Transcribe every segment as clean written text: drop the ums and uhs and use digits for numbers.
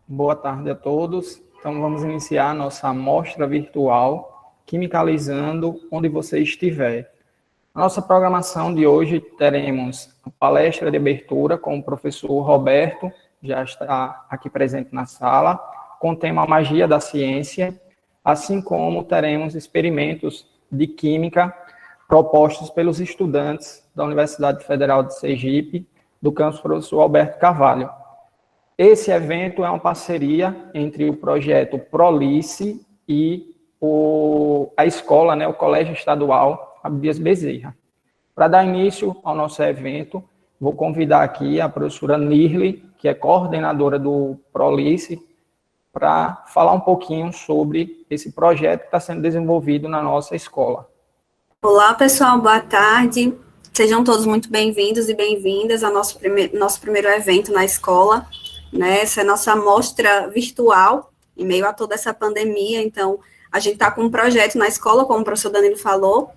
Boa tarde a todos. Então, vamos iniciar a nossa amostra virtual, Quimicalizando onde você estiver. Na nossa programação de hoje, teremos a palestra de abertura com o professor Roberto, já está aqui presente na sala, com o tema Magia da Ciência, assim como teremos experimentos de química propostos pelos estudantes da Universidade Federal de Sergipe, do campus Professor Alberto Carvalho. Esse evento é uma parceria entre o projeto Prolice e a escola, o Colégio Estadual Abdias Bezerra. Para dar início ao nosso evento, vou convidar aqui a professora Nirli, que é coordenadora do Prolice, para falar um pouquinho sobre esse projeto que está sendo desenvolvido na nossa escola. Olá, pessoal, boa tarde. Sejam todos muito bem-vindos e bem-vindas ao nosso primeiro evento na escola. Essa é a nossa amostra virtual, em meio a toda essa pandemia. Então, a gente está com um projeto na escola, como o professor Danilo falou,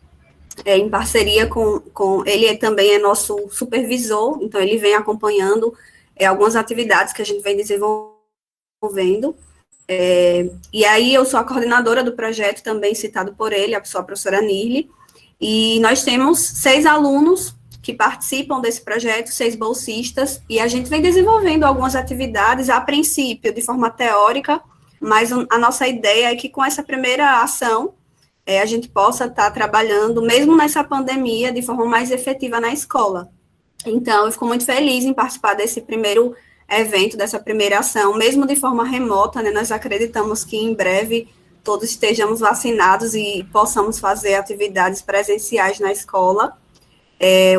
em parceria com ele também é nosso supervisor, então ele vem acompanhando algumas atividades que a gente vem desenvolvendo. E aí eu sou a coordenadora do projeto, também citado por ele, sou a professora Nirli, e nós temos 6 alunos que participam desse projeto, 6 bolsistas, e a gente vem desenvolvendo algumas atividades, a princípio, de forma teórica, mas a nossa ideia é que com essa primeira ação, a gente possa estar trabalhando, mesmo nessa pandemia, de forma mais efetiva na escola. Então, eu fico muito feliz em participar desse primeiro evento, dessa primeira ação, mesmo de forma remota, nós acreditamos que em breve todos estejamos vacinados e possamos fazer atividades presenciais na escola.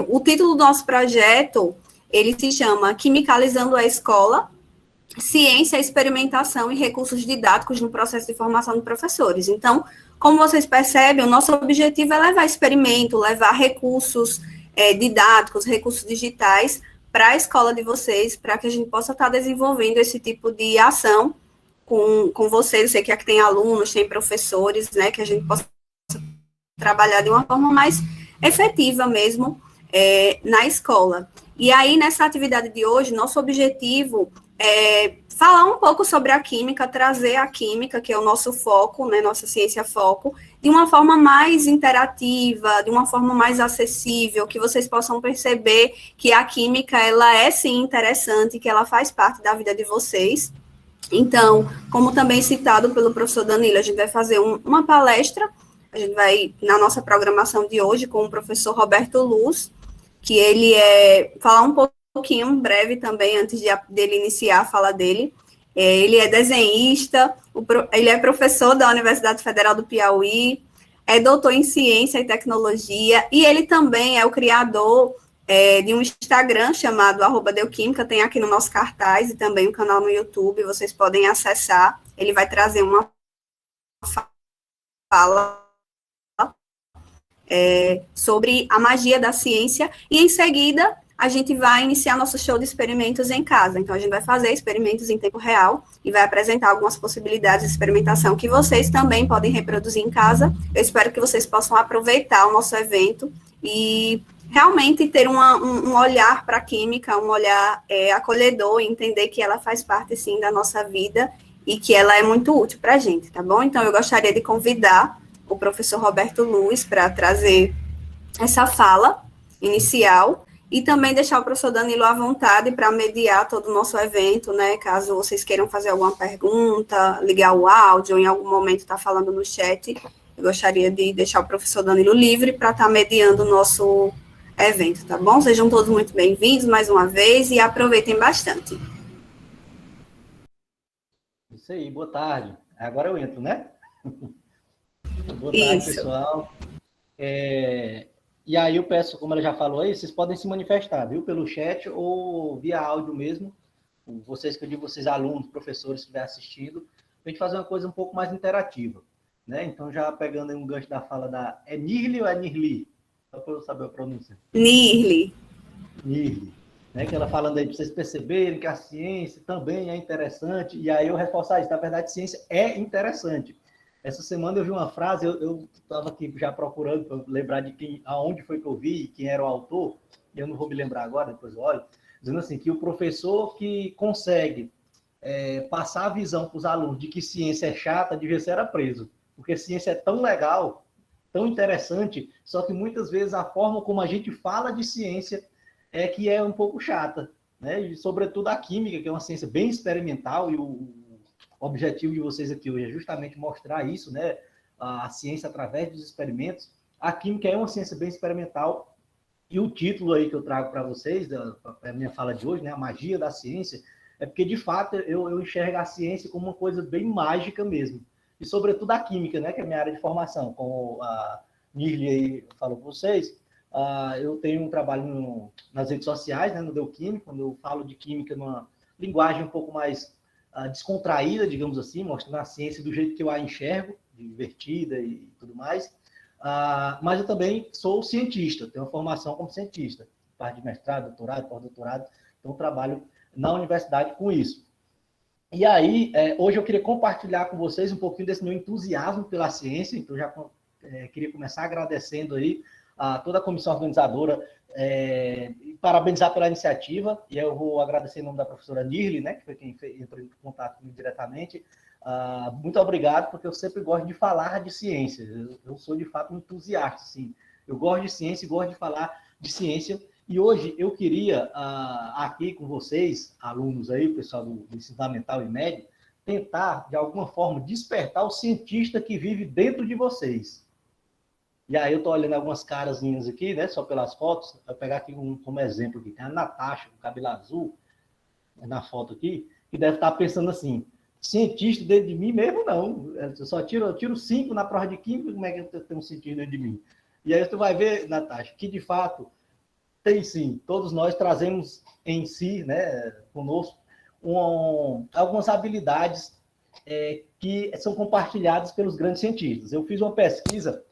O título do nosso projeto, ele se chama Quimicalizando a Escola, Ciência, Experimentação e Recursos Didáticos no Processo de Formação de Professores. Então, como vocês percebem, o nosso objetivo é levar experimento, levar recursos didáticos, recursos digitais para a escola de vocês, para que a gente possa estar desenvolvendo esse tipo de ação com vocês. Eu sei que aqui tem alunos, tem professores, que a gente possa trabalhar de uma forma mais efetiva mesmo na escola. E aí, nessa atividade de hoje, nosso objetivo é falar um pouco sobre a química, trazer a química, que é o nosso foco, nossa ciência foco, de uma forma mais interativa, de uma forma mais acessível, que vocês possam perceber que a química, ela é sim interessante, que ela faz parte da vida de vocês. Então, como também citado pelo professor Danilo, a gente vai fazer uma palestra, a gente vai, na nossa programação de hoje, com o professor Roberto Luz, que ele falar um pouquinho breve também, antes dele iniciar a fala dele. Ele é desenhista, ele é professor da Universidade Federal do Piauí, é doutor em ciência e tecnologia, e ele também é o criador de um Instagram chamado @deuquímica, tem aqui no nosso cartaz, e também um canal no YouTube, vocês podem acessar. Ele vai trazer uma fala sobre a magia da ciência, e em seguida a gente vai iniciar nosso show de experimentos em casa. Então, a gente vai fazer experimentos em tempo real e vai apresentar algumas possibilidades de experimentação que vocês também podem reproduzir em casa. Eu espero que vocês possam aproveitar o nosso evento e realmente ter um olhar para a química, um olhar acolhedor, e entender que ela faz parte, sim, da nossa vida e que ela é muito útil para a gente, tá bom? Então, eu gostaria de convidar o professor Roberto Luz para trazer essa fala inicial e também deixar o professor Danilo à vontade para mediar todo o nosso evento, caso vocês queiram fazer alguma pergunta, ligar o áudio, ou em algum momento estar falando no chat, eu gostaria de deixar o professor Danilo livre para estar mediando o nosso evento, tá bom? Sejam todos muito bem-vindos mais uma vez e aproveitem bastante. Isso aí, boa tarde. Agora eu entro, né? Boa tarde, pessoal. E aí eu peço, como ela já falou aí, vocês podem se manifestar, viu? Pelo chat ou via áudio mesmo. Vocês, que eu digo, vocês alunos, professores que estiverem assistindo, para a gente fazer uma coisa um pouco mais interativa, né? Então, já pegando aí um gancho da fala da... É Nirli ou é Nirli? Só para eu saber a pronúncia. Nirli. Nirli. Né? Que ela falando aí para vocês perceberem que a ciência também é interessante. E aí eu reforçar isso. Na verdade, ciência é interessante. Essa semana eu vi uma frase, eu estava aqui já procurando para lembrar de aonde foi que eu vi, quem era o autor, e eu não vou me lembrar agora, depois eu olho, dizendo assim, que o professor que consegue passar a visão para os alunos de que ciência é chata, devia ser preso. Porque ciência é tão legal, tão interessante, só que muitas vezes a forma como a gente fala de ciência é que é um pouco chata, né? E, sobretudo a química, que é uma ciência bem experimental, e o objetivo de vocês aqui hoje é justamente mostrar isso, né? A ciência através dos experimentos. A química é uma ciência bem experimental, e o título aí que eu trago para vocês, a minha fala de hoje, né? A magia da ciência, é porque, de fato, eu enxergo a ciência como uma coisa bem mágica mesmo. E, sobretudo, a química, né? Que é a minha área de formação. Como a Nirli aí falou para vocês, eu tenho um trabalho nas redes sociais, né? No Deu Química, quando eu falo de química numa linguagem um pouco mais descontraída, digamos assim, mostrando a ciência do jeito que eu a enxergo, divertida e tudo mais. Mas eu também sou cientista, tenho uma formação como cientista, parte de mestrado, doutorado, pós-doutorado, então trabalho na universidade com isso. E aí, hoje eu queria compartilhar com vocês um pouquinho desse meu entusiasmo pela ciência, então já queria começar agradecendo aí a toda a comissão organizadora, e parabenizar pela iniciativa, e eu vou agradecer em nome da professora Nirli, né, que foi quem entrou em contato comigo diretamente. Muito obrigado, porque eu sempre gosto de falar de ciência, eu sou de fato um entusiasta, assim. Eu gosto de ciência e gosto de falar de ciência, e hoje eu queria, aqui com vocês, alunos aí, pessoal do ensino fundamental e médio, tentar, de alguma forma, despertar o cientista que vive dentro de vocês. E aí eu estou olhando algumas carazinhas aqui, né, só pelas fotos, vou pegar aqui como exemplo, aqui tem a Natasha, com cabelo azul, na foto aqui, que deve estar pensando assim, cientista dentro de mim mesmo não, eu só tiro 5 na prova de química, como é que eu tenho um cientista dentro de mim? E aí tu vai ver, Natasha, que de fato tem sim, todos nós trazemos em si, né, conosco, algumas habilidades que são compartilhadas pelos grandes cientistas. Eu fiz uma pesquisa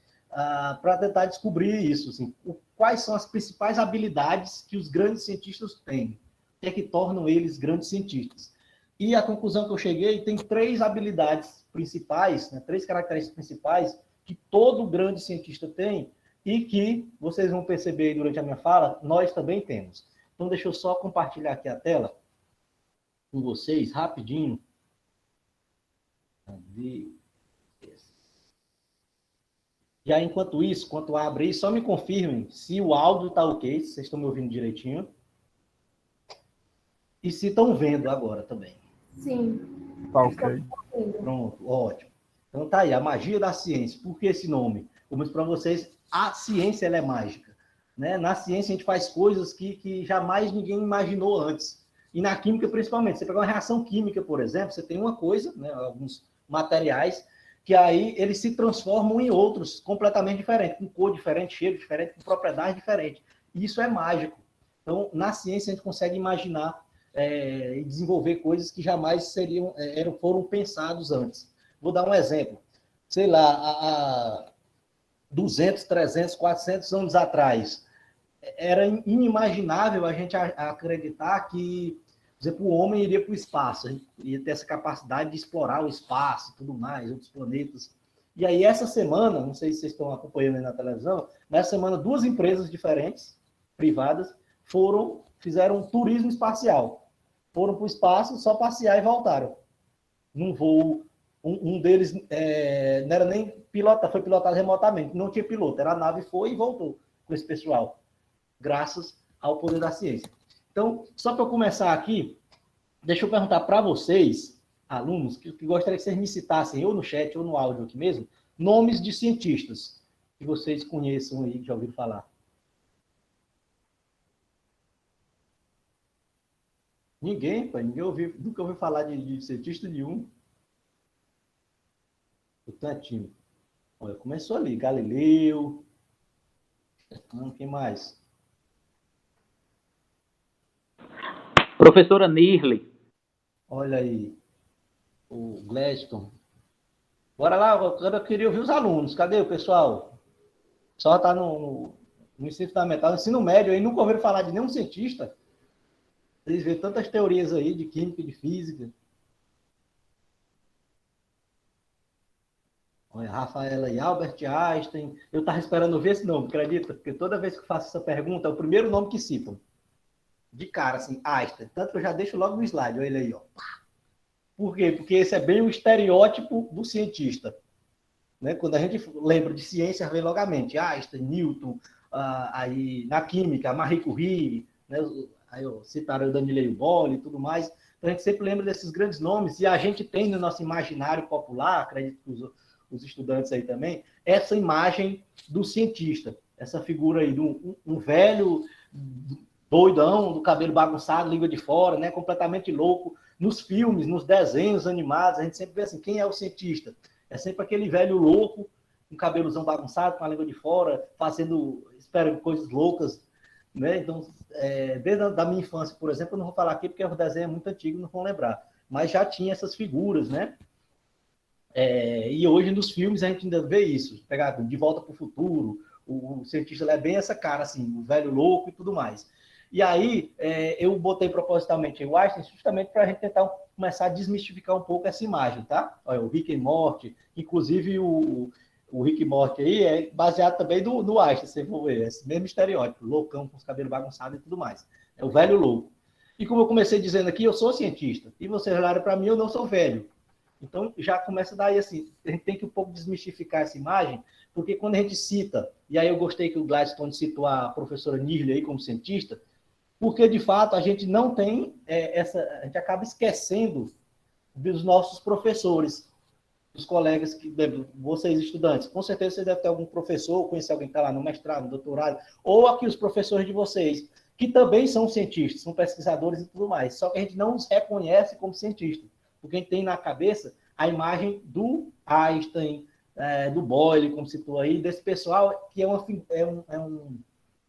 para tentar descobrir isso, assim, quais são as principais habilidades que os grandes cientistas têm, o que é que tornam eles grandes cientistas. E a conclusão que eu cheguei tem 3 habilidades principais, né, 3 características principais que todo grande cientista tem e que vocês vão perceber durante a minha fala, nós também temos. Então, deixa eu só compartilhar aqui a tela com vocês, rapidinho. E aí, enquanto isso, enquanto abre aí, só me confirmem se o áudio está ok, se vocês estão me ouvindo direitinho. E se estão vendo agora também. Sim. Tá ok. Pronto, ótimo. Então tá aí, a magia da ciência. Por que esse nome? Como eu disse para vocês, a ciência ela é mágica. Né? Na ciência a gente faz coisas que jamais ninguém imaginou antes. E na química principalmente. Você pegar uma reação química, por exemplo, você tem uma coisa, né, alguns materiais, que aí eles se transformam em outros completamente diferentes, com cor diferente, cheiro diferente, com propriedade diferente. E isso é mágico. Então, na ciência a gente consegue imaginar e desenvolver coisas que jamais foram pensados antes. Vou dar um exemplo. Sei lá, há 200, 300, 400 anos atrás, era inimaginável a gente acreditar que, por exemplo, o homem iria para o espaço, ia ter essa capacidade de explorar o espaço, tudo mais, outros planetas. E aí, essa semana, não sei se vocês estão acompanhando aí na televisão, nessa semana, 2 empresas diferentes, privadas, fizeram um turismo espacial. Foram para o espaço, só passear e voltaram. Num voo, um deles não era nem pilotado, foi pilotado remotamente, não tinha piloto, era a nave, foi e voltou com esse pessoal, graças ao poder da ciência. Então, só para eu começar aqui, deixa eu perguntar para vocês, alunos, que gostaria que vocês me citassem, ou no chat, ou no áudio aqui mesmo, nomes de cientistas que vocês conheçam aí, que já ouviram falar. Ninguém, pai, nunca ouviu falar de cientista nenhum. O tantinho. Olha, começou ali, Galileu. Quem mais? Professora Nirli. Olha aí. O Gladstone. Bora lá, eu queria ouvir os alunos. Cadê o pessoal? Só está no ensino fundamental, no ensino médio, aí nunca ouviram falar de nenhum cientista. Vocês veem tantas teorias aí de química e de física. Olha, Rafaela e Albert Einstein. Eu estava esperando ver esse nome, acredita? Porque toda vez que eu faço essa pergunta, é o primeiro nome que citam. De cara, assim, Einstein. Tanto que eu já deixo logo no slide. Olha ele aí, ó. Por quê? Porque esse é bem o estereótipo do cientista. Né? Quando a gente lembra de ciência, vem logo à mente Einstein, Newton, aí na química, Marie Curie, né? Aí citaram o Danilei Bolle e tudo mais. Então a gente sempre lembra desses grandes nomes, e a gente tem no nosso imaginário popular, acredito que os estudantes aí também, essa imagem do cientista, essa figura aí de um velho doidão, do cabelo bagunçado, língua de fora, né? Completamente louco. Nos filmes, nos desenhos animados, a gente sempre vê assim, quem é o cientista? É sempre aquele velho louco, com cabelozão bagunçado, com a língua de fora, esperando coisas loucas, né? Então, desde a minha infância, por exemplo, eu não vou falar aqui porque o desenho é muito antigo, não vou lembrar, mas já tinha essas figuras, né? E hoje nos filmes a gente ainda vê isso, pegar De Volta para o Futuro, o cientista é bem essa cara, assim, o velho louco e tudo mais. E aí, eu botei propositalmente o Einstein justamente para a gente tentar começar a desmistificar um pouco essa imagem, tá? Olha, o Rick e Morty, inclusive o Rick e Morty aí é baseado também no Einstein, se você for ver, esse mesmo estereótipo, loucão com os cabelos bagunçados e tudo mais. É o velho louco. E como eu comecei dizendo aqui, eu sou cientista, e vocês olharam para mim, eu não sou velho. Então, já começa daí assim, a gente tem que um pouco desmistificar essa imagem, porque quando a gente cita, e aí eu gostei que o Gladstone citou a professora Nirle aí como cientista, porque, de fato, a gente não tem a gente acaba esquecendo dos nossos professores, dos colegas, vocês estudantes. Com certeza vocês devem ter algum professor, conhecer alguém que está lá no mestrado, no doutorado, ou aqui os professores de vocês, que também são cientistas, são pesquisadores e tudo mais. Só que a gente não os reconhece como cientistas, porque a gente tem na cabeça a imagem do Einstein, do Boyle, como citou aí, desse pessoal que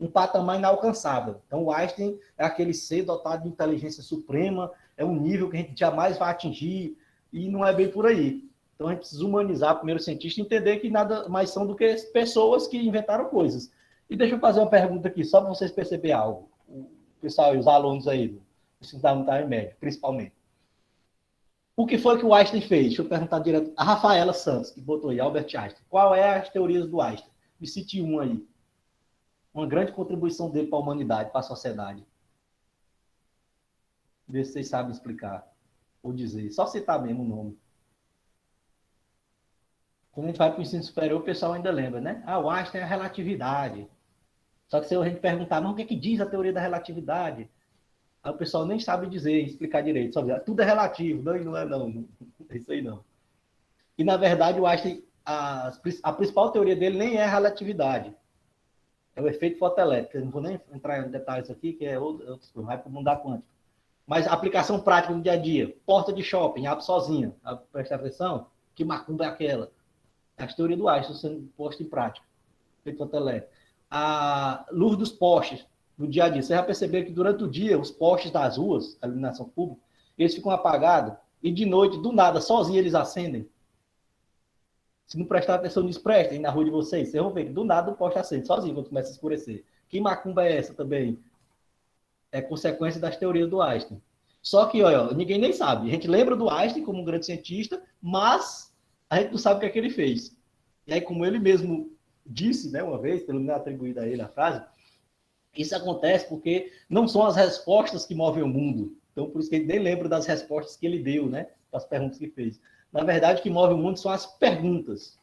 um patamar inalcançável. Então, o Einstein é aquele ser dotado de inteligência suprema, é um nível que a gente jamais vai atingir, e não é bem por aí. Então, a gente precisa humanizar primeiro o cientista e entender que nada mais são do que pessoas que inventaram coisas. E deixa eu fazer uma pergunta aqui, só para vocês perceberem algo. O pessoal e os alunos aí do ensino fundamental médio, principalmente. O que foi que o Einstein fez? Deixa eu perguntar direto. A Rafaela Santos, que botou aí, Albert Einstein. Qual é as teorias do Einstein? Me cite um aí. Uma grande contribuição dele para a humanidade, para a sociedade. Vê se vocês sabem explicar ou dizer. Só citar mesmo o nome. Quando a gente vai para o ensino superior, o pessoal ainda lembra, né? O Einstein é a relatividade. Só que se a gente perguntar, não, o que é que diz a teoria da relatividade? Aí o pessoal nem sabe dizer, explicar direito. Só diz, tudo é relativo. Não é não. É isso aí não. E, na verdade, o Einstein, a principal teoria dele nem é a relatividade. É o efeito fotoelétrico. Eu não vou nem entrar em detalhes aqui, que é outro vai para o mundo da quântica. Mas a aplicação prática no dia a dia. Porta de shopping, abre sozinha. Presta atenção, que macumba é aquela? É a teoria do Einstein sendo posta em prática. Efeito fotoelétrico. A luz dos postes no dia a dia. Você já percebeu que durante o dia, os postes das ruas, a iluminação pública, eles ficam apagados e de noite, do nada, sozinhos eles acendem. Se não prestar atenção nisso, prestem na rua de vocês. Vocês vão ver que do nada o poste acende sozinho quando começa a escurecer. Que macumba é essa também? É consequência das teorias do Einstein. Só que, olha, ninguém nem sabe. A gente lembra do Einstein como um grande cientista, mas a gente não sabe o que é que ele fez. E aí, como ele mesmo disse, né, uma vez, pelo menos atribuída a ele a frase, isso acontece porque não são as respostas que movem o mundo. Então, por isso que ele nem lembra das respostas que ele deu, né, das perguntas que fez. Na verdade, o que move o mundo são as perguntas.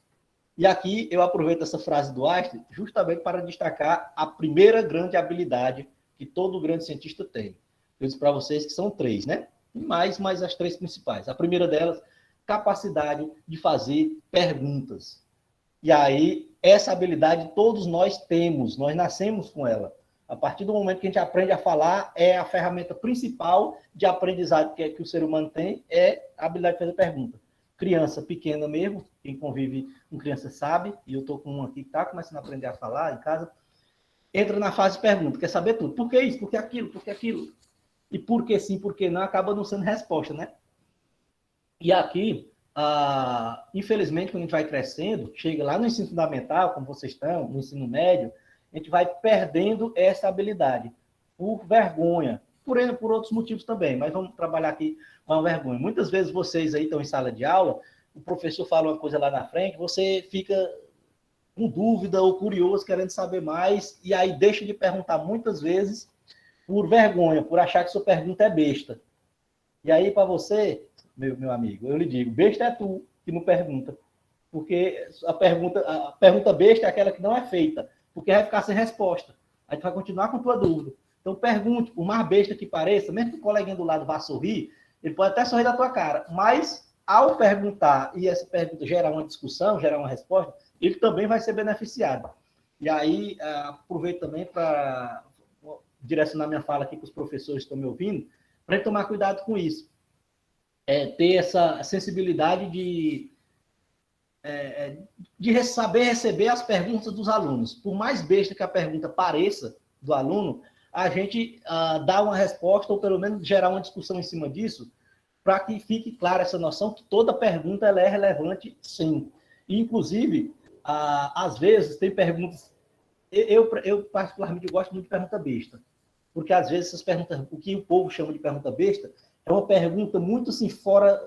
E aqui eu aproveito essa frase do Einstein justamente para destacar a primeira grande habilidade que todo grande cientista tem. Eu disse para vocês que são 3, né? E mais as 3 principais. A primeira delas, capacidade de fazer perguntas. E aí, essa habilidade todos nós temos, nós nascemos com ela. A partir do momento que a gente aprende a falar, é a ferramenta principal de aprendizado que o ser humano tem, é a habilidade de fazer pergunta. Criança pequena mesmo, quem convive com criança sabe, e eu estou com um aqui que está começando a aprender a falar em casa, entra na fase de pergunta, quer saber tudo. Por que isso? Por que aquilo? Por que aquilo? E por que sim, por que não, acaba não sendo resposta, né? E aqui, infelizmente, quando a gente vai crescendo, chega lá no ensino fundamental, como vocês estão, no ensino médio, a gente vai perdendo essa habilidade por vergonha, por outros motivos também, mas vamos trabalhar aqui com a vergonha. Muitas vezes vocês aí estão em sala de aula, o professor fala uma coisa lá na frente, você fica com dúvida ou curioso, querendo saber mais, e aí deixa de perguntar muitas vezes por vergonha, por achar que sua pergunta é besta. E aí, para você, meu amigo, eu lhe digo, besta é tu que não pergunta. Porque a pergunta besta é aquela que não é feita, porque vai ficar sem resposta. Aí tu vai continuar com tua dúvida. Então pergunte, por mais besta que pareça, mesmo que o coleguinha do lado vá sorrir, ele pode até sorrir da tua cara, mas ao perguntar, e essa pergunta gerar uma discussão, gerar uma resposta, ele também vai ser beneficiado. E aí, aproveito também para direcionar minha fala aqui para os professores que estão me ouvindo, para tomar cuidado com isso. Ter essa sensibilidade de saber receber as perguntas dos alunos. Por mais besta que a pergunta pareça do aluno, a gente dá uma resposta, ou pelo menos gerar uma discussão em cima disso, para que fique clara essa noção que toda pergunta ela é relevante, sim. E, inclusive, às vezes, tem perguntas... Eu particularmente, gosto muito de pergunta besta, porque, às vezes, essas perguntas, o que o povo chama de pergunta besta, é uma pergunta muito, assim, fora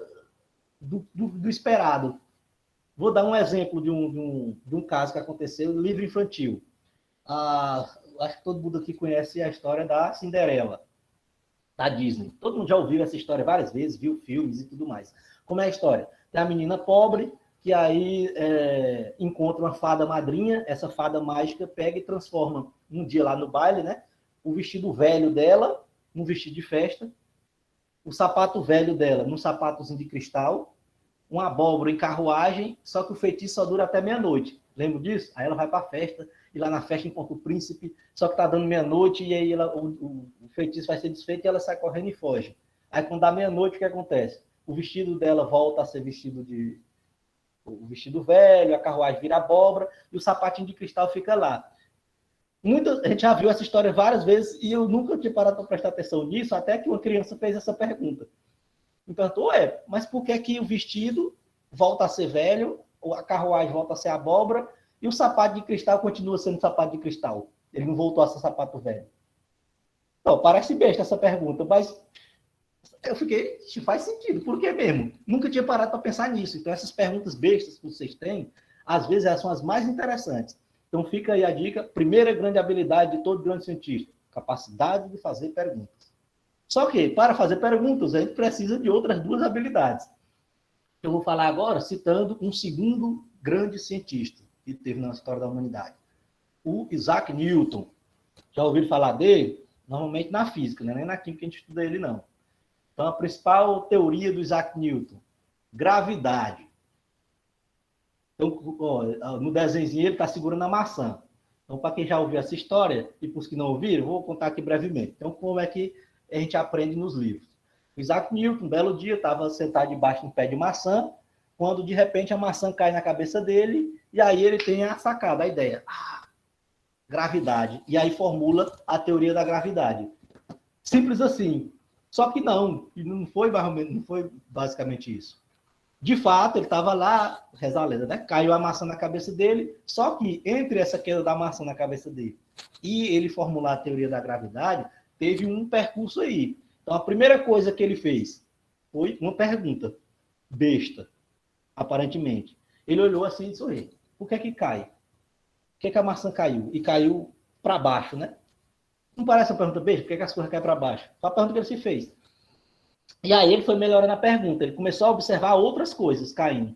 do esperado. Vou dar um exemplo de um caso que aconteceu no livro infantil. Acho que todo mundo aqui conhece a história da Cinderela, da Disney. Todo mundo já ouviu essa história várias vezes, viu filmes e tudo mais. Como é a história? Tem a menina pobre, que aí encontra uma fada madrinha, essa fada mágica pega e transforma um dia lá no baile, né? O vestido velho dela num vestido de festa, o sapato velho dela num sapatozinho de cristal, uma abóbora em carruagem, só que o feitiço só dura até meia-noite. Lembra disso? Aí ela vai para a festa, e lá na festa encontra o príncipe, só que tá dando meia-noite, e aí o feitiço vai ser desfeito e ela sai correndo e foge. Aí quando dá meia-noite, o que acontece? O vestido dela volta a ser o vestido velho, a carruagem vira abóbora, e o sapatinho de cristal fica lá. A gente já viu essa história várias vezes, e eu nunca tinha parado para prestar atenção nisso, até que uma criança fez essa pergunta. Então, mas por que o vestido volta a ser velho, a carruagem volta a ser abóbora, e o sapato de cristal continua sendo sapato de cristal? Ele não voltou a ser sapato velho. Então, parece besta essa pergunta, mas eu fiquei, faz sentido. Por que mesmo? Nunca tinha parado para pensar nisso. Então, essas perguntas bestas que vocês têm, às vezes elas são as mais interessantes. Então, fica aí a dica. Primeira grande habilidade de todo grande cientista, capacidade de fazer perguntas. Só que, para fazer perguntas, a gente precisa de outras duas habilidades. Eu vou falar agora citando um segundo grande cientista que teve na história da humanidade, o Isaac Newton. Já ouviram falar dele? Normalmente na física, né? Nem na química que a gente estuda ele, não. Então, a principal teoria do Isaac Newton, gravidade. Então, no desenho ele está segurando a maçã. Então, para quem já ouviu essa história, e para os que não ouviram, vou contar aqui brevemente. Então, como é que a gente aprende nos livros? O Isaac Newton, um belo dia, estava sentado debaixo de um pé de maçã, quando, de repente, a maçã cai na cabeça dele, e aí ele tem a sacada, a ideia. Gravidade. E aí formula a teoria da gravidade. Simples assim. Só que não foi basicamente isso. De fato, ele estava lá, reza a lenda, né? Caiu a maçã na cabeça dele, só que entre essa queda da maçã na cabeça dele e ele formular a teoria da gravidade, teve um percurso aí. Então, a primeira coisa que ele fez foi uma pergunta besta, aparentemente. Ele olhou assim e disse: por que que cai? Por que que a maçã caiu? E caiu para baixo, né? Não parece uma pergunta besta? Por que que as coisas caem para baixo? Foi a pergunta que ele se fez. E aí ele foi melhorando a pergunta. Ele começou a observar outras coisas caindo.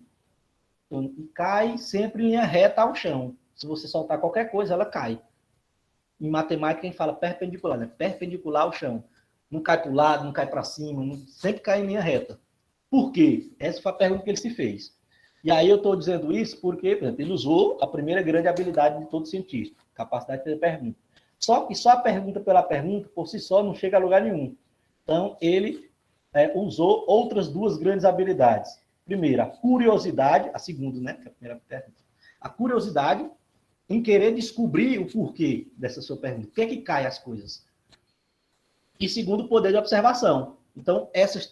Então, cai sempre em linha reta ao chão. Se você soltar qualquer coisa, ela cai. Em matemática, a gente fala perpendicular, né? Perpendicular ao chão. Não cai para o lado, não cai para cima, sempre cai em linha reta. Por quê? Essa foi a pergunta que ele se fez. E aí eu estou dizendo isso porque, por exemplo, ele usou a primeira grande habilidade de todo cientista, capacidade de fazer pergunta. Só que só a pergunta pela pergunta, por si só, não chega a lugar nenhum. Então, ele usou outras duas grandes habilidades. Primeiro, a curiosidade, a segunda, né? Que é a primeira pergunta. A curiosidade em querer descobrir o porquê dessa sua pergunta. Por que é que caem as coisas? E segundo, o poder de observação. Então, essas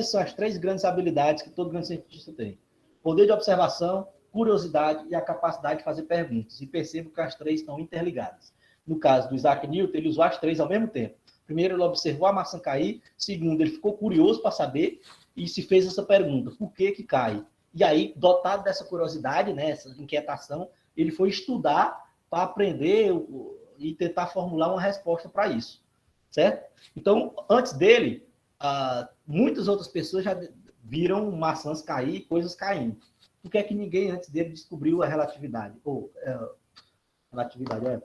são as três grandes habilidades que todo grande cientista tem. Poder de observação, curiosidade e a capacidade de fazer perguntas. E percebo que as três estão interligadas. No caso do Isaac Newton, ele usou as três ao mesmo tempo. Primeiro, ele observou a maçã cair. Segundo, ele ficou curioso para saber e se fez essa pergunta: por que que cai? E aí, dotado dessa curiosidade, né, essa inquietação, ele foi estudar para aprender e tentar formular uma resposta para isso. Certo? Então, antes dele, muitas outras pessoas já viram maçãs cair, coisas caindo. Por que é que ninguém antes dele descobriu a relatividade?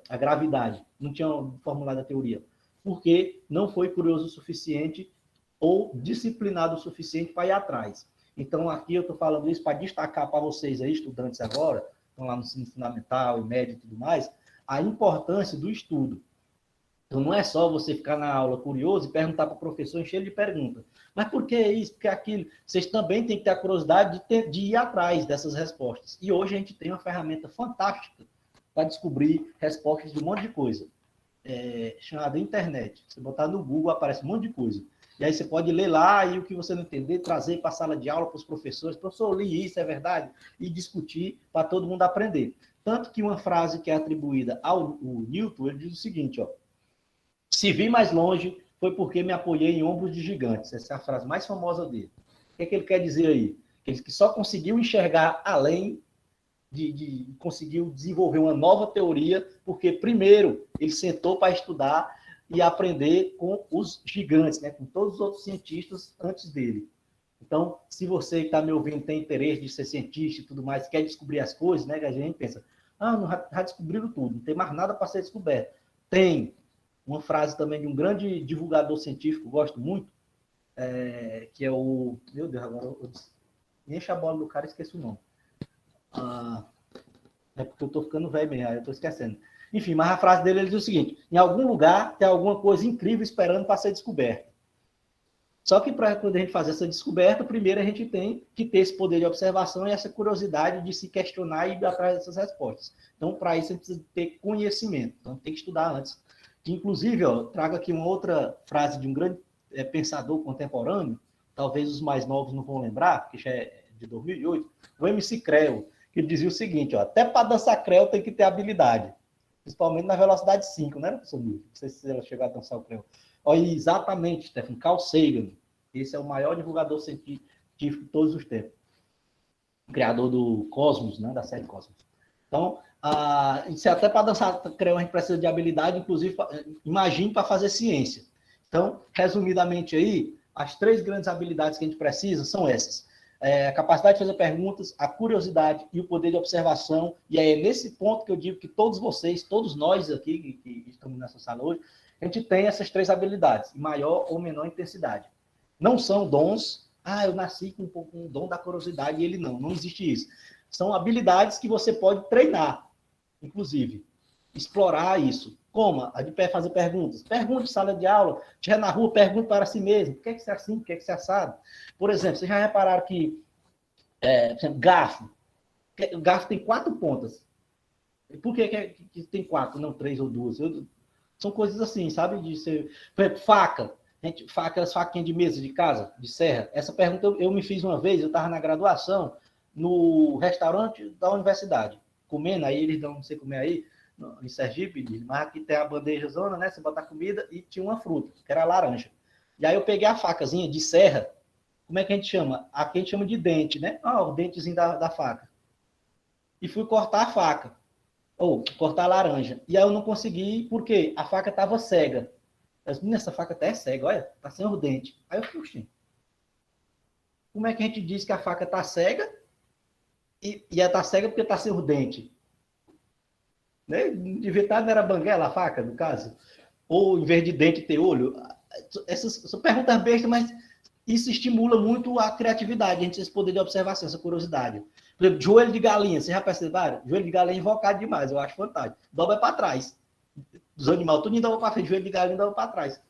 A gravidade. Não tinha formulado a teoria. Porque não foi curioso o suficiente ou disciplinado o suficiente para ir atrás. Então, aqui eu estou falando isso para destacar para vocês aí, estudantes agora, estão lá no ensino fundamental e médio e tudo mais, a importância do estudo. Então, não é só você ficar na aula curioso e perguntar para o professor, encher ele de perguntas. Mas por que isso? Por que aquilo? Vocês também têm que ter a curiosidade de ir atrás dessas respostas. E hoje a gente tem uma ferramenta fantástica para descobrir respostas de um monte de coisa. Chamada internet. Você botar no Google, aparece um monte de coisa. E aí você pode ler lá e o que você não entender, trazer para a sala de aula para os professores. Professor, eu li isso, é verdade? E discutir para todo mundo aprender. Tanto que uma frase que é atribuída ao Newton, ele diz o seguinte, ó. Se vi mais longe, foi porque me apoiei em ombros de gigantes. Essa é a frase mais famosa dele. O que é que ele quer dizer aí? Que ele só conseguiu enxergar além conseguiu desenvolver uma nova teoria, porque primeiro ele sentou para estudar e aprender com os gigantes, né? Com todos os outros cientistas antes dele. Então, se você que está me ouvindo tem interesse de ser cientista e tudo mais, quer descobrir as coisas, né? Que a gente pensa, já descobriram tudo, não tem mais nada para ser descoberto. Tem uma frase também de um grande divulgador científico, gosto muito, que é o... Meu Deus, agora eu encho a bola do cara e esqueço o nome. É porque eu estou ficando velho mesmo, eu estou esquecendo. Enfim, mas a frase dele, ele diz o seguinte, em algum lugar tem alguma coisa incrível esperando para ser descoberta. Só que para poder a gente fazer essa descoberta, primeiro a gente tem que ter esse poder de observação e essa curiosidade de se questionar e ir atrás dessas respostas. Então, para isso, a gente precisa ter conhecimento. Então, tem que estudar antes. Inclusive, trago aqui uma outra frase de um grande pensador contemporâneo, talvez os mais novos não vão lembrar, porque já é de 2008, o MC Creu, que ele dizia o seguinte, até para dançar creu tem que ter habilidade, principalmente na velocidade 5, né, professor Nilton? Não sei se ela chegou a dançar o creu. Olha, exatamente, Stephen, Carl Sagan, esse é o maior divulgador científico de todos os tempos, criador do Cosmos, né, da série Cosmos. Então, até para dançar creu a gente precisa de habilidade, inclusive, imagine para fazer ciência. Então, resumidamente aí, as 3 grandes habilidades que a gente precisa são essas. A capacidade de fazer perguntas, a curiosidade e o poder de observação. E é nesse ponto que eu digo que todos vocês, todos nós aqui que estamos nessa sala hoje, a gente tem essas 3 habilidades, em maior ou menor intensidade. Não são dons, eu nasci com um dom da curiosidade e ele não existe isso. São habilidades que você pode treinar, inclusive, explorar isso. Como? A de pé fazer perguntas. Pergunte em sala de aula, estiver na rua, pergunte para si mesmo. Por que você é assim? Por que você é assado? Por exemplo, vocês já repararam que, por exemplo, garfo. O garfo tem 4 pontas. Por que tem 4, não 3 ou 2? São coisas assim, sabe? De ser... Por exemplo, faca. Aquelas faquinhas de mesa de casa, de serra. Essa pergunta eu me fiz uma vez, eu estava na graduação, no restaurante da universidade. Comendo, aí eles dão, não sei comer aí, em Sergipe, mas aqui tem a bandeja zona, né? Você bota a comida e tinha uma fruta, que era a laranja. E aí eu peguei a facazinha de serra, como é que a gente chama? Aqui a gente chama de dente, né? O dentezinho da faca. E fui cortar a faca, ou cortar a laranja. E aí eu não consegui, porque a faca estava cega. Eu disse, essa faca até é cega, olha, tá sem o dente. Aí eu fui, como é que a gente diz que a faca tá cega? E ela tá cega porque tá sem o dente? Né? Devia estar, não era banguela a faca, no caso? Ou em vez de dente ter olho? Essas são perguntas bestas, mas isso estimula muito a criatividade, a gente tem esse poder de observação, essa curiosidade. Por exemplo, joelho de galinha, vocês já perceberam? Joelho de galinha é invocado demais, eu acho fantástico. Dobra para trás. Dos animais, tudo dobra para frente, joelho de galinha dobra para trás.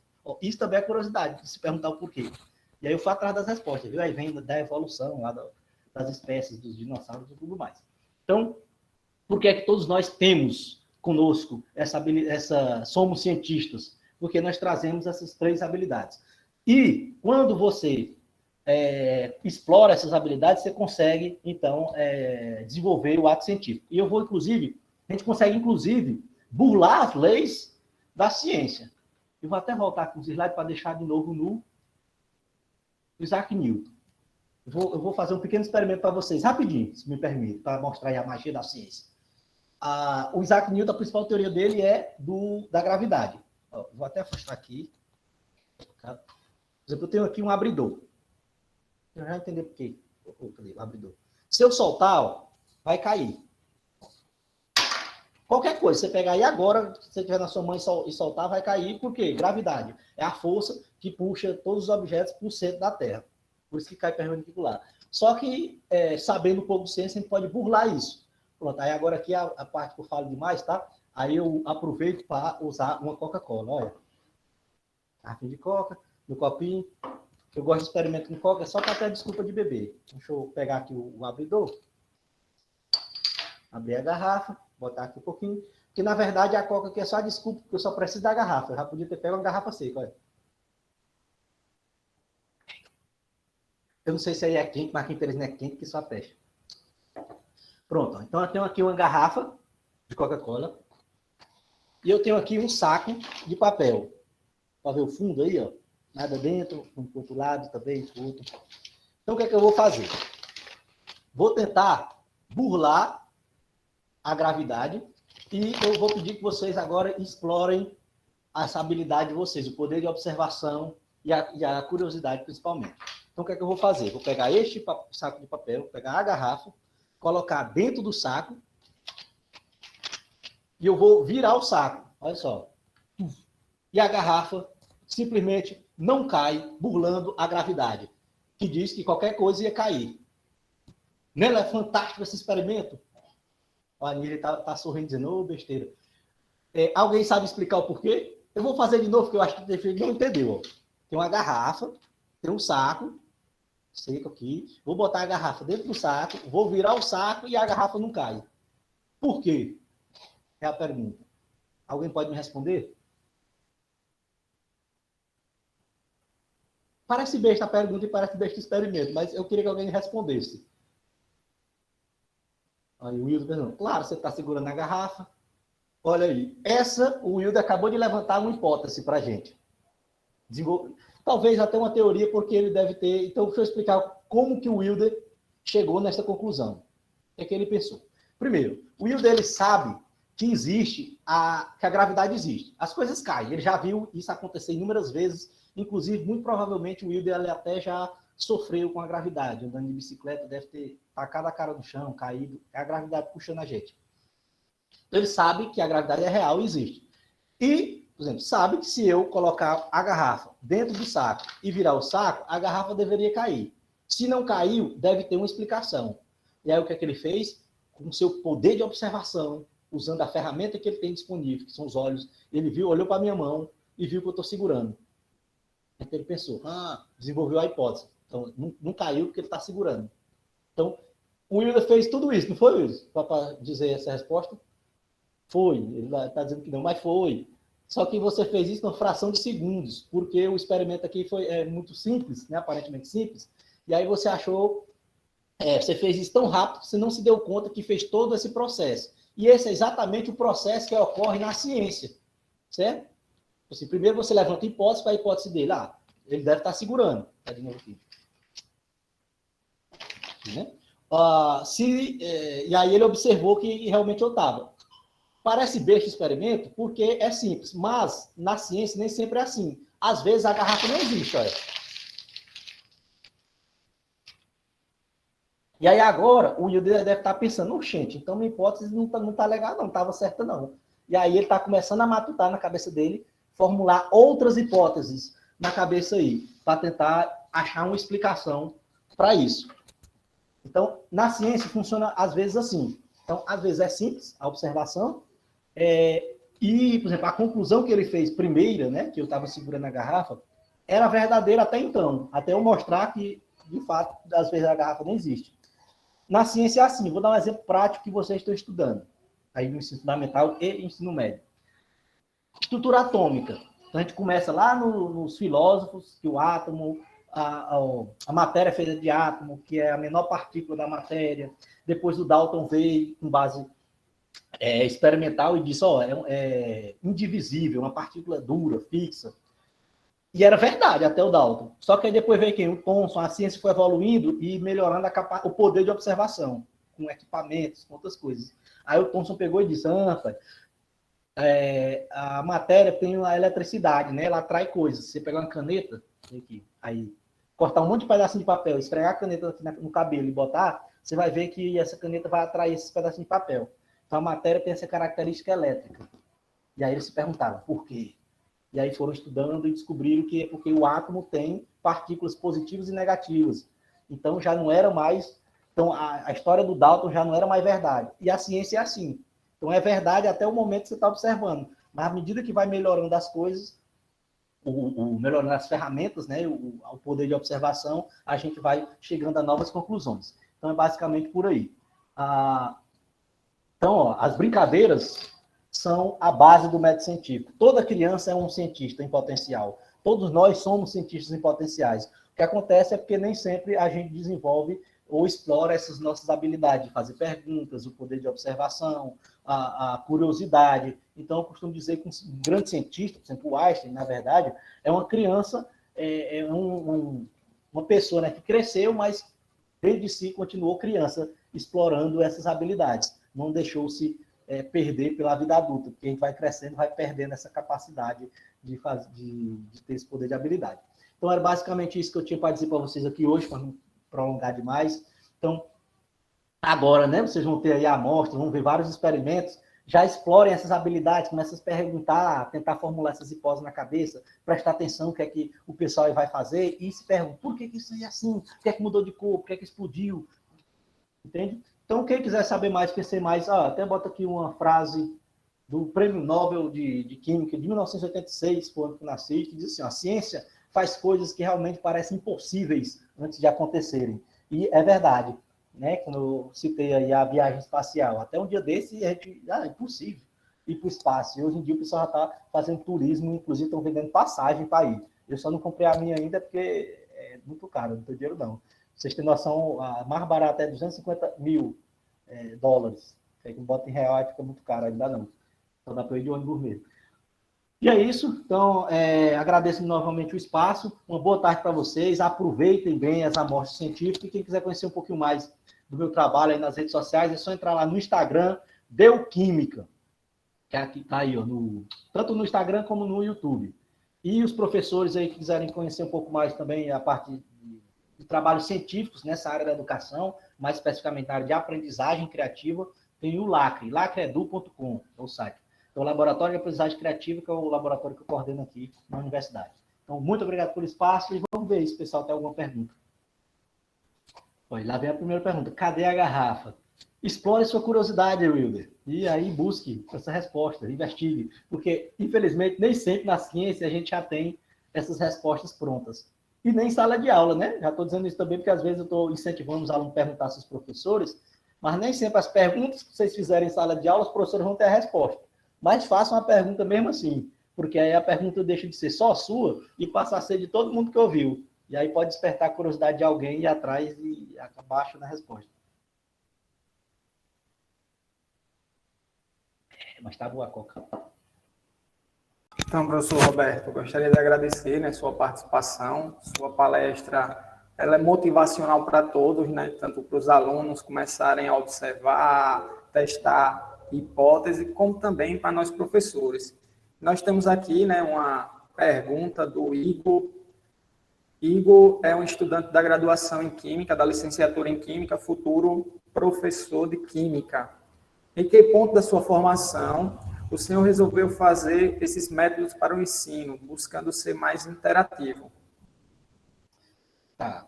Isso também é curiosidade, se perguntar o porquê. E aí eu fui atrás das respostas, viu? Aí vem da evolução lá das espécies, dos dinossauros e tudo mais. Então, por que é que todos nós temos conosco somos cientistas? Porque nós trazemos essas 3 habilidades. E quando você explora essas habilidades, você consegue, então, desenvolver o ato científico. E a gente consegue, inclusive, burlar as leis da ciência. Eu vou até voltar com os slides para deixar de novo no Isaac Newton. Eu vou fazer um pequeno experimento para vocês, rapidinho, se me permite, para mostrar aí a magia da ciência. O Isaac Newton, a principal teoria dele é da gravidade. Vou até afastar aqui. Por exemplo, eu tenho aqui um abridor. Eu já entendi por quê. Cadê o abridor? Se eu soltar, ó, vai cair. Qualquer coisa, você pegar aí agora, se você tiver na sua mão e soltar, vai cair. Por quê? Gravidade. É a força que puxa todos os objetos para o centro da Terra. Por isso que cai perpendicular. Só que, sabendo um pouco de ciência, a gente pode burlar isso. Pronto, aí agora aqui a parte que eu falo demais, tá? Aí eu aproveito para usar uma Coca-Cola. Olha. Garrafinha de Coca, no copinho. Eu gosto de experimento com Coca, só para ter desculpa de beber. Deixa eu pegar aqui o abridor. Abrir a garrafa, botar aqui um pouquinho. Porque, na verdade, a Coca aqui é só a desculpa, porque eu só preciso da garrafa. Eu já podia ter pego uma garrafa seca, olha. Eu não sei se aí é quente, mas aqui em Teresina é quente, que só peste. Pronto, então eu tenho aqui uma garrafa de Coca-Cola. E eu tenho aqui um saco de papel. Para ver o fundo aí, ó. Nada dentro, um para o outro lado também, para o outro. Então, o que é que eu vou fazer? Vou tentar burlar a gravidade e eu vou pedir que vocês agora explorem essa habilidade de vocês, o poder de observação e a curiosidade, principalmente. Então, o que é que eu vou fazer? Vou pegar este saco de papel, pegar a garrafa, colocar dentro do saco e eu vou virar o saco. Olha só. E a garrafa simplesmente não cai, burlando a gravidade, que diz que qualquer coisa ia cair. Não é fantástico esse experimento? Olha, ele tá sorrindo, dizendo, ô, besteira. Alguém sabe explicar o porquê? Eu vou fazer de novo, porque eu acho que ele não entendeu. Ó. Tem uma garrafa, tem um saco, seco aqui, vou botar a garrafa dentro do saco, vou virar o saco e a garrafa não cai. Por quê? É a pergunta. Alguém pode me responder? Parece besta a pergunta e parece besta o experimento, mas eu queria que alguém respondesse. Aí o Wilder perguntou, claro, você está segurando a garrafa. Olha aí, o Wilder acabou de levantar uma hipótese para a gente. Talvez até uma teoria, porque ele deve ter... Então, deixa eu explicar como que o Wilder chegou nessa conclusão. O que ele pensou? Primeiro, o Wilder ele sabe que existe, que a gravidade existe. As coisas caem. Ele já viu isso acontecer inúmeras vezes. Inclusive, muito provavelmente, o Wilder ele até já sofreu com a gravidade. Andando de bicicleta, deve ter tacado a cara no chão, caído. É a gravidade puxando a gente. Ele sabe que a gravidade é real e existe. E, por exemplo, sabe que se eu colocar a garrafa dentro do saco e virar o saco, a garrafa deveria cair. Se não caiu, deve ter uma explicação. E aí, o que é que ele fez? Com o seu poder de observação, usando a ferramenta que ele tem disponível, que são os olhos, ele viu, olhou para a minha mão e viu que eu estou segurando. Então ele pensou, desenvolveu a hipótese. Então, não caiu porque ele está segurando. Então, o Wilder fez tudo isso, não foi, Wilder? Para dizer essa resposta? Foi. Ele está dizendo que não, mas foi. Só que você fez isso numa fração de segundos, porque o experimento aqui foi muito simples, né? Aparentemente simples, e aí você achou, você fez isso tão rápido que você não se deu conta que fez todo esse processo. E esse é exatamente o processo que ocorre na ciência, certo? Assim, primeiro você levanta a hipótese para a hipótese dele. Ele deve estar segurando. Tá de novo aqui. Né? E aí ele observou que realmente eu estava. Parece besta o experimento porque é simples, mas na ciência nem sempre é assim. Às vezes a garrafa não existe, olha. E aí agora o Wilder deve estar pensando, gente, então minha hipótese não tá legal, não estava certa, não. E aí ele está começando a matutar na cabeça dele, formular outras hipóteses na cabeça aí, para tentar achar uma explicação para isso. Então, na ciência funciona às vezes assim. Então, às vezes é simples a observação, e, por exemplo, a conclusão que ele fez primeira, né, que eu estava segurando a garrafa, era verdadeira até então, até eu mostrar que, de fato, às vezes a garrafa não existe. Na ciência é assim, vou dar um exemplo prático que vocês estão estudando, aí no ensino fundamental e ensino médio. Estrutura atômica. Então, a gente começa lá nos filósofos, que o átomo, a matéria é feita de átomo, que é a menor partícula da matéria. Depois o Dalton veio com base experimental e disse, é indivisível, uma partícula dura, fixa. E era verdade, até o Dalton. Só que aí depois veio quem? O Thomson, a ciência foi evoluindo e melhorando o poder de observação, com equipamentos, com outras coisas. Aí o Thomson pegou e disse, a matéria tem a eletricidade, né? Ela atrai coisas. Você pegar uma caneta, aqui. Aí, cortar um monte de pedacinho de papel, esfregar a caneta aqui no cabelo e botar, você vai ver que essa caneta vai atrair esses pedacinhos de papel. Então, a matéria tem essa característica elétrica. E aí eles se perguntavam, por quê? E aí foram estudando e descobriram que é porque o átomo tem partículas positivas e negativas. Então, já não era mais... Então, a história do Dalton já não era mais verdade. E a ciência é assim. Então, é verdade até o momento que você está observando. Mas, à medida que vai melhorando as coisas, melhorando as ferramentas, né, o poder de observação, a gente vai chegando a novas conclusões. Então, é basicamente por aí. Então, ó, as brincadeiras são a base do método científico. Toda criança é um cientista em potencial. Todos nós somos cientistas em potenciais. O que acontece é porque nem sempre a gente desenvolve ou explora essas nossas habilidades de fazer perguntas, o poder de observação, a curiosidade. Então, eu costumo dizer que um grande cientista, por exemplo, o Einstein, na verdade, é uma criança, uma pessoa, né, que cresceu, mas desde si continuou criança, explorando essas habilidades. Não deixou-se perder pela vida adulta, porque a gente vai crescendo, vai perdendo essa capacidade de ter esse poder de habilidade. Então, era basicamente isso que eu tinha para dizer para vocês aqui hoje, para não prolongar demais. Então, agora, né, vocês vão ter aí a amostra, vão ver vários experimentos, já explorem essas habilidades, comecem a se perguntar, tentar formular essas hipóteses na cabeça, prestar atenção no que é que o pessoal vai fazer e se perguntar, por que isso é assim? Por que é que mudou de cor? Por que é que explodiu? Entende? Então, quem quiser saber mais, conhecer mais, até bota aqui uma frase do Prêmio Nobel de Química de 1986, foi o ano que eu nasci, que diz assim, a ciência faz coisas que realmente parecem impossíveis antes de acontecerem. E é verdade, né? Como eu citei aí a viagem espacial, até um dia desse a gente, é impossível ir para o espaço. E hoje em dia o pessoal já está fazendo turismo, inclusive estão vendendo passagem para ir. Eu só não comprei a minha ainda porque é muito caro, não tenho dinheiro não. Vocês têm noção, a mais barata é 250 mil dólares. Aí que bota em real aí fica muito caro, ainda não. Então dá para ir de ônibus mesmo. E é isso. Então, agradeço novamente o espaço. Uma boa tarde para vocês. Aproveitem bem as amostras científicas. E quem quiser conhecer um pouquinho mais do meu trabalho aí nas redes sociais, é só entrar lá no Instagram, Deuquímica. Que está aí, ó, tanto no Instagram como no YouTube. E os professores aí que quiserem conhecer um pouco mais também a parte de trabalhos científicos nessa área da educação, mais especificamente na área de aprendizagem criativa, tem o LACRE, lacreedu.com, é o site. Então, o Laboratório de Aprendizagem Criativa, que é o laboratório que eu coordeno aqui na universidade. Então, muito obrigado pelo espaço e vamos ver se o pessoal tem alguma pergunta. Olha, lá vem a primeira pergunta. Cadê a garrafa? Explore sua curiosidade, Wilder. E aí busque essa resposta, investigue. Porque, infelizmente, nem sempre na ciência a gente já tem essas respostas prontas. E nem em sala de aula, né? Já estou dizendo isso também porque às vezes eu estou incentivando os alunos a perguntar aos seus professores, mas nem sempre as perguntas que vocês fizerem em sala de aula, os professores vão ter a resposta. Mas façam a pergunta mesmo assim, porque aí a pergunta deixa de ser só sua e passa a ser de todo mundo que ouviu. E aí pode despertar a curiosidade de alguém e ir atrás e acabar achando a resposta. Mas tá boa a coca. Então, professor Roberto, eu gostaria de agradecer, né, sua participação, sua palestra, ela é motivacional para todos, né, tanto para os alunos começarem a observar, testar hipótese, como também para nós professores. Nós temos aqui, né, uma pergunta do Igor. Igor é um estudante da graduação em Química, da licenciatura em Química, futuro professor de Química. Em que ponto da sua formação o senhor resolveu fazer esses métodos para o ensino, buscando ser mais interativo? Tá,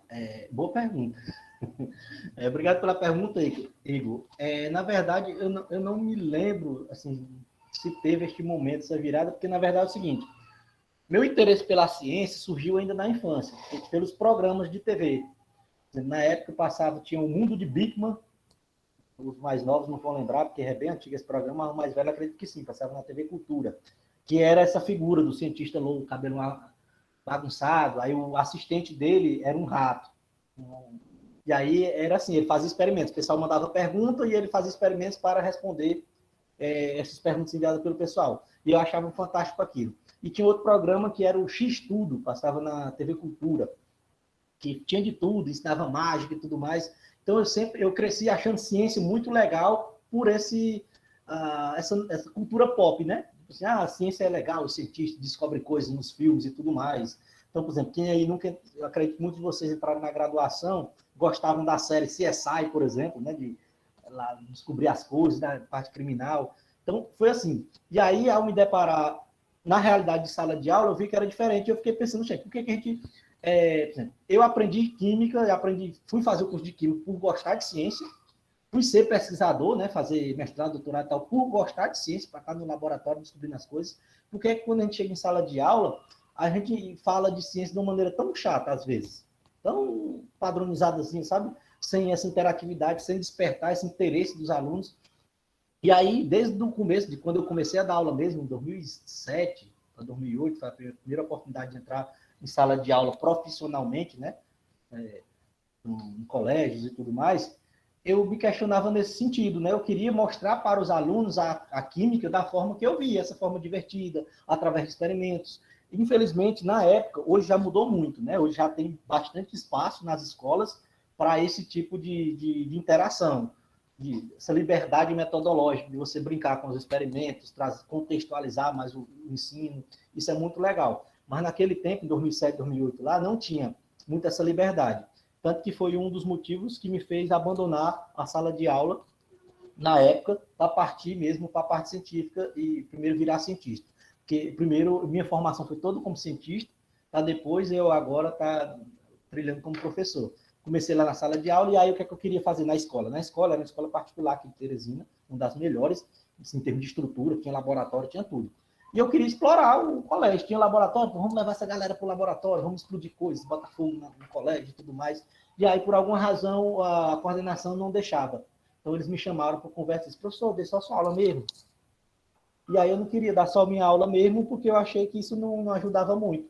boa pergunta. Obrigado pela pergunta, Igor. Na verdade, eu não me lembro assim, se teve este momento, essa virada, porque, na verdade, é o seguinte, meu interesse pela ciência surgiu ainda na infância, pelos programas de TV. Na época passava, tinha o Mundo de Bigman, os mais novos não vão lembrar, porque é bem antigo esse programa, mas o mais velho acredito que sim, passava na TV Cultura, que era essa figura do cientista louco, cabelo bagunçado, aí o assistente dele era um rato. E aí era assim, ele fazia experimentos, o pessoal mandava pergunta e ele fazia experimentos para responder essas perguntas enviadas pelo pessoal. E eu achava fantástico aquilo. E tinha outro programa que era o X-Tudo, passava na TV Cultura, que tinha de tudo, ensinava mágica e tudo mais. Então eu cresci achando ciência muito legal por essa cultura pop, né? Assim, a ciência é legal, os cientistas descobrem coisas nos filmes e tudo mais. Então, por exemplo, quem aí nunca, eu acredito que muitos de vocês entraram na graduação, gostavam da série CSI, por exemplo, né, de lá, descobrir as coisas, da parte criminal. Então, foi assim. E aí, ao me deparar na realidade de sala de aula, eu vi que era diferente. Eu fiquei pensando, por que a gente... por exemplo, eu aprendi química, fui fazer o curso de química por gostar de ciência, fui ser pesquisador, né, fazer mestrado, doutorado e tal, por gostar de ciência, para estar no laboratório descobrindo as coisas. Porque quando a gente chega em sala de aula, a gente fala de ciência de uma maneira tão chata, às vezes, tão padronizada assim, sabe? Sem essa interatividade, sem despertar esse interesse dos alunos. E aí, desde o começo, de quando eu comecei a dar aula mesmo, em 2007 para 2008, foi a primeira oportunidade de entrar em sala de aula profissionalmente, né? Em colégios e tudo mais, eu me questionava nesse sentido, né? Eu queria mostrar para os alunos a química da forma que eu via, essa forma divertida, através de experimentos. Infelizmente, na época, hoje já mudou muito, né? Hoje já tem bastante espaço nas escolas para esse tipo de interação, essa liberdade metodológica, de você brincar com os experimentos, contextualizar mais o ensino, isso é muito legal. Mas naquele tempo, em 2007, 2008, lá, não tinha muito essa liberdade. Tanto que foi um dos motivos que me fez abandonar a sala de aula, na época, para partir mesmo para a parte científica e primeiro virar cientista. Porque, primeiro, minha formação foi toda como cientista, para depois eu agora estar trilhando como professor. Comecei lá na sala de aula, e aí o que é que eu queria fazer na escola? Na escola, era uma escola particular aqui de Teresina, uma das melhores, assim, em termos de estrutura, tinha laboratório, tinha tudo. E eu queria explorar o colégio, tinha laboratório, vamos levar essa galera para o laboratório, vamos explodir coisas, botar fogo no colégio e tudo mais. E aí, por alguma razão, a coordenação não deixava. Então, eles me chamaram para conversa e disseram, professor, dê só sua aula mesmo. E aí, eu não queria dar só minha aula mesmo, porque eu achei que isso não ajudava muito.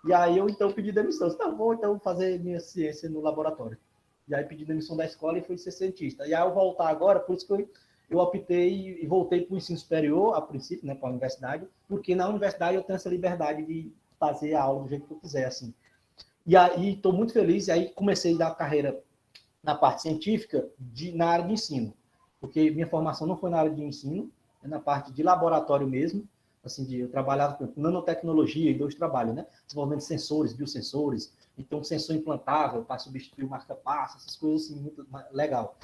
E aí, eu, então, pedi demissão. Eu disse, vou, então, fazer minha ciência no laboratório. E aí, pedi demissão da escola e fui ser cientista. E aí, ao voltar agora, por isso que eu optei e voltei para o ensino superior, a princípio, né, para a universidade, porque na universidade eu tenho essa liberdade de fazer a aula do jeito que eu quiser, assim. E aí, estou muito feliz, e aí comecei a dar carreira na parte científica na área de ensino, porque minha formação não foi na área de ensino, é na parte de laboratório mesmo, assim, eu trabalhava com nanotecnologia e dois trabalhos, né? Desenvolvimento de sensores, biosensores, então um sensor implantável para substituir o marca-passo, essas coisas assim, muito legal.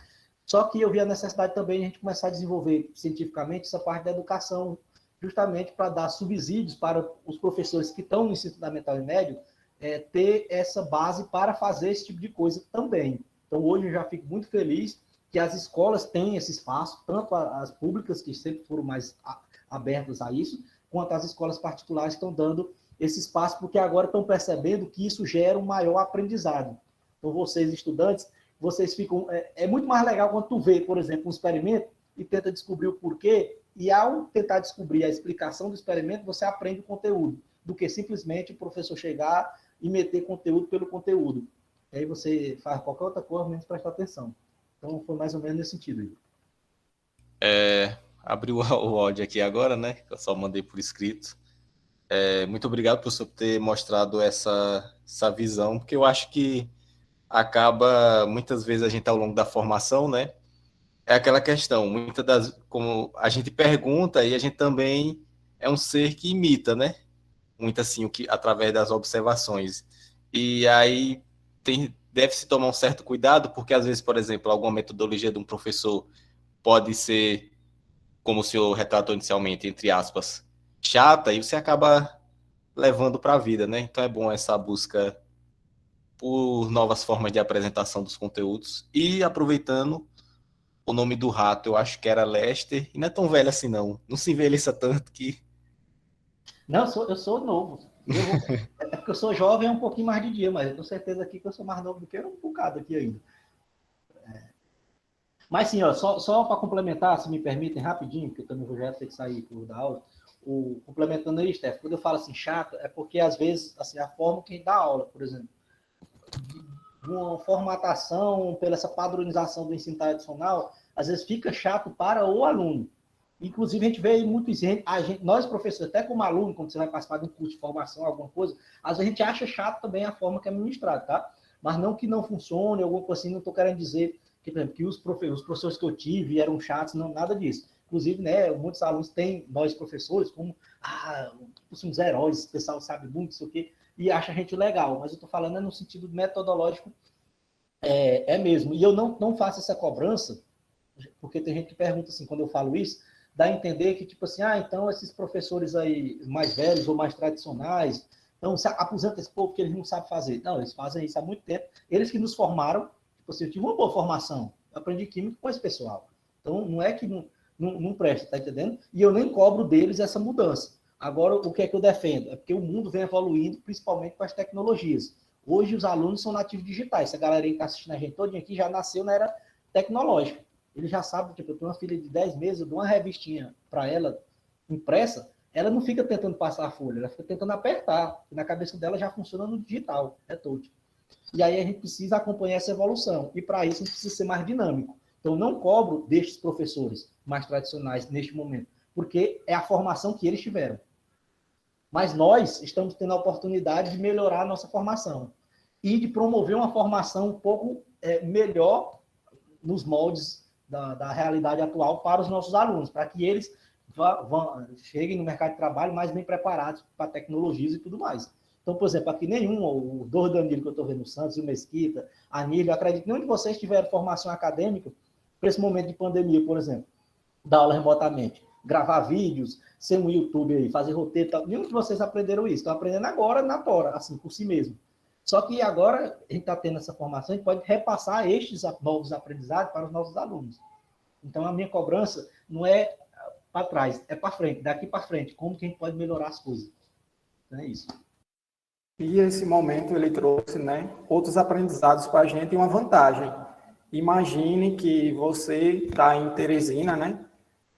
Só que eu vi a necessidade também de a gente começar a desenvolver cientificamente essa parte da educação, justamente para dar subsídios para os professores que estão no ensino fundamental e médio, ter essa base para fazer esse tipo de coisa também. Então, hoje eu já fico muito feliz que as escolas têm esse espaço, tanto as públicas, que sempre foram mais abertas a isso, quanto as escolas particulares estão dando esse espaço, porque agora estão percebendo que isso gera um maior aprendizado. Então, vocês, estudantes, vocês ficam... É muito mais legal quando tu vê, por exemplo, um experimento e tenta descobrir o porquê, e ao tentar descobrir a explicação do experimento, você aprende o conteúdo, do que simplesmente o professor chegar e meter conteúdo pelo conteúdo. E aí você faz qualquer outra coisa, menos prestar atenção. Então, foi mais ou menos nesse sentido aí. Abriu o áudio aqui agora, né? Que eu só mandei por escrito. Muito obrigado, professor, por ter mostrado essa visão, porque eu acho que acaba, muitas vezes, a gente, ao longo da formação, né? É aquela questão, muitas das... Como a gente pergunta, e a gente também é um ser que imita, né? Muito assim, através das observações. E aí deve-se tomar um certo cuidado, porque às vezes, por exemplo, alguma metodologia de um professor pode ser, como o senhor retratou inicialmente, entre aspas, chata, e você acaba levando para a vida, né? Então é bom essa busca por novas formas de apresentação dos conteúdos. E aproveitando o nome do rato, eu acho que era Lester, e não é tão velho assim não. Não se envelheça tanto que... Não, eu sou novo. É porque eu sou jovem um pouquinho mais de dia, mas eu tenho certeza aqui que eu sou mais novo do que um bocado aqui ainda. Mas sim, ó, só para complementar, se me permitem, rapidinho, porque eu também vou já ter que sair da aula, complementando aí, Steph, quando eu falo assim chato, é porque às vezes assim, a forma que dá aula, por exemplo, de uma formatação, pela essa padronização do ensino tradicional, às vezes fica chato para o aluno. Inclusive, a gente vê muito isso. Nós, professores, até como aluno, quando você vai participar de um curso de formação, alguma coisa, às vezes a gente acha chato também a forma que é ministrado, tá? Mas não que não funcione, alguma coisa assim, não estou querendo dizer que, por exemplo, que os professores que eu tive eram chatos, não, nada disso. Inclusive, né, muitos alunos têm, nós professores, como, somos heróis, o pessoal sabe muito, isso aqui. e acha a gente legal, mas eu estou falando no sentido metodológico, mesmo. E eu não faço essa cobrança, porque tem gente que pergunta assim, quando eu falo isso, dá a entender que, tipo assim, então esses professores aí mais velhos ou mais tradicionais, então aposenta esse povo que eles não sabem fazer. Não, eles fazem isso há muito tempo. Eles que nos formaram, tipo assim, eu tive uma boa formação, eu aprendi química com esse pessoal. Então, não é que não presta, tá entendendo? E eu nem cobro deles essa mudança. Agora, o que é que eu defendo? É porque o mundo vem evoluindo, principalmente com as tecnologias. Hoje, os alunos são nativos digitais. Essa galera que está assistindo a gente todinha aqui já nasceu na era tecnológica. Ele já sabe, tipo, eu tenho uma filha de 10 meses, eu dou uma revistinha para ela, impressa, ela não fica tentando passar a folha, ela fica tentando apertar. Na cabeça dela já funciona no digital, é touch. E aí a gente precisa acompanhar essa evolução. E para isso a gente precisa ser mais dinâmico. Então, não cobro destes professores mais tradicionais neste momento, porque é a formação que eles tiveram. Mas nós estamos tendo a oportunidade de melhorar a nossa formação e de promover uma formação um pouco melhor nos moldes da realidade atual para os nossos alunos, para que eles cheguem no mercado de trabalho mais bem preparados para tecnologias e tudo mais. Então, por exemplo, aqui o Dor Danilo que eu estou vendo, o Santos, o Mesquita, a Nílio, eu acredito que nenhum de vocês tiveram formação acadêmica para esse momento de pandemia, por exemplo, dar aula remotamente, gravar vídeos, ser um YouTube aí, fazer roteiro e tal. Nenhum de vocês aprenderam isso. Estão aprendendo agora na tora, assim, por si mesmo. Só que agora a gente está tendo essa formação, a gente pode repassar estes novos aprendizados para os nossos alunos. Então, a minha cobrança não é para trás, é para frente, daqui para frente. Como que a gente pode melhorar as coisas? Então, é isso. E esse momento ele trouxe, né, outros aprendizados para a gente e uma vantagem. Imagine que você está em Teresina, né,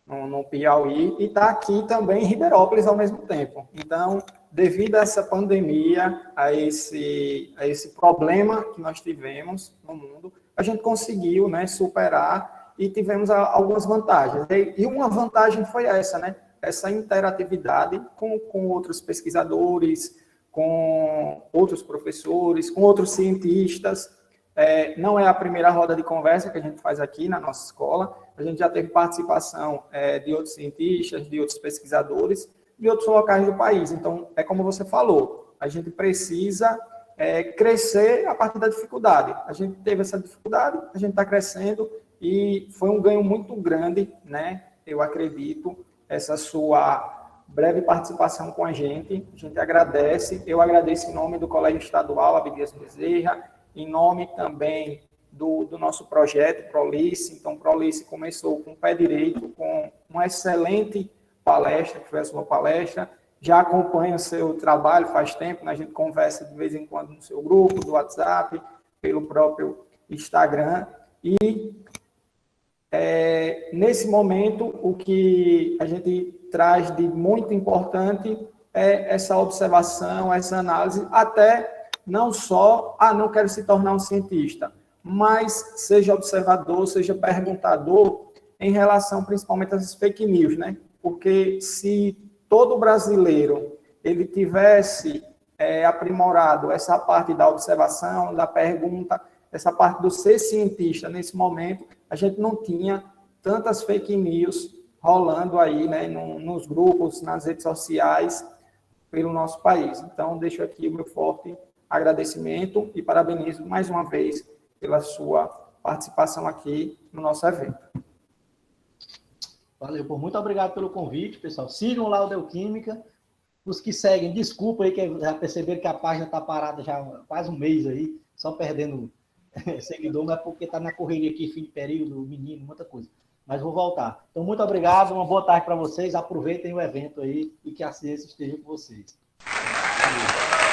no Piauí, e está aqui também em Ribeirópolis ao mesmo tempo. Então, devido a essa pandemia, a esse problema que nós tivemos no mundo, a gente conseguiu, né, superar e tivemos algumas vantagens. E uma vantagem foi essa, né, essa interatividade com outros pesquisadores, com outros professores, com outros cientistas. Não é a primeira roda de conversa que a gente faz aqui na nossa escola, a gente já teve participação de outros cientistas, de outros pesquisadores, de outros locais do país. Então, é como você falou, a gente precisa crescer a partir da dificuldade. A gente teve essa dificuldade, a gente está crescendo e foi um ganho muito grande, né? Eu acredito, essa sua breve participação com a gente agradece. Eu agradeço em nome do Colégio Estadual Abdias Bezerra, em nome também do nosso projeto Prolice. Então, Prolice começou com o pé direito, com uma excelente palestra, que foi a sua palestra. Já acompanho o seu trabalho faz tempo, né? A gente conversa de vez em quando no seu grupo, do WhatsApp, pelo próprio Instagram. E nesse momento, o que a gente traz de muito importante é essa observação, essa análise, até não só, não quero se tornar um cientista, mas seja observador, seja perguntador em relação principalmente às fake news, né? Porque se todo brasileiro ele tivesse aprimorado essa parte da observação, da pergunta, essa parte do ser cientista nesse momento, a gente não tinha tantas fake news rolando aí, né, nos grupos, nas redes sociais, pelo nosso país. Então, deixo aqui o meu forte agradecimento e parabenizo mais uma vez pela sua participação aqui no nosso evento. Valeu, muito obrigado pelo convite, pessoal. Sigam lá o Deoquímica. Os que seguem, desculpa aí que já perceberam que a página está parada já há quase um mês aí, só perdendo seguidor, mas porque está na correria aqui, fim de período, menino, muita coisa. Mas vou voltar. Então, muito obrigado, uma boa tarde para vocês. Aproveitem o evento aí e que a ciência esteja com vocês. Valeu.